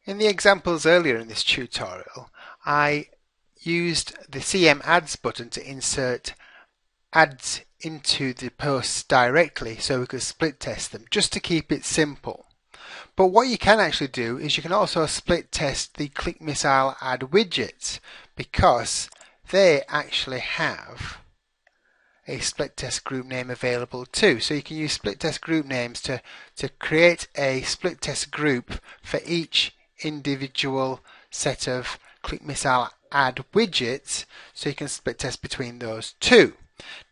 In the examples earlier in this tutorial, I used the CM Ads button to insert ads into the posts directly so we could split test them, just to keep it simple. But what you can actually do is you can also split test the Click Missile ad widgets, because they actually have a split test group name available too. So you can use split test group names to create a split test group for each individual set of Click Missile ad widgets, so you can split test between those two.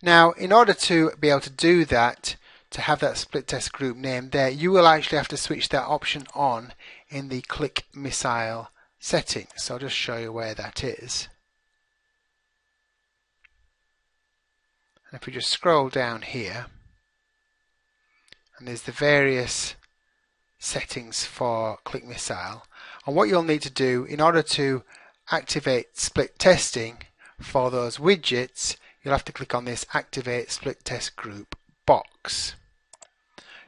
Now, in order to be able to do that, to have that split test group name there, you will actually have to switch that option on in the Click Missile settings. So I'll just show you where that is. And if we just scroll down here, and there's the various settings for Click Missile. And what you'll need to do in order to activate split testing for those widgets, you'll have to click on this Activate Split Test Group box.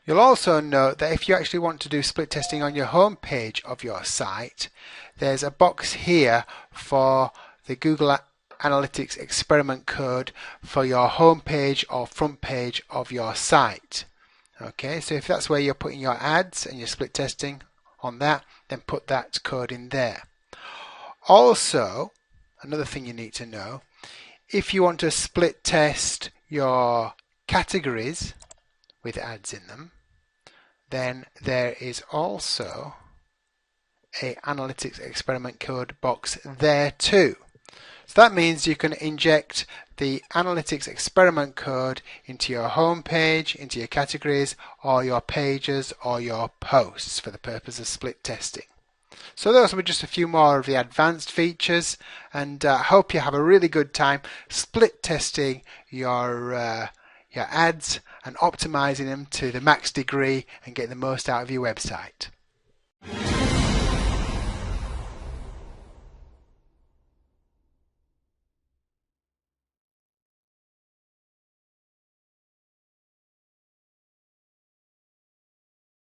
You'll also note that if you actually want to do split testing on your home page of your site, there's a box here for the Google Analytics experiment code for your home page or front page of your site. Okay, so if that's where you're putting your ads and your split testing on that, then put that code in there. Also, another thing you need to know, if you want to split test your categories with ads in them, then there is also a analytics experiment code box there too. So that means you can inject the analytics experiment code into your home page, into your categories, or your pages, or your posts for the purpose of split testing. So those were just a few more of the advanced features, and I hope you have a really good time split testing your ads and optimizing them to the max degree and getting the most out of your website.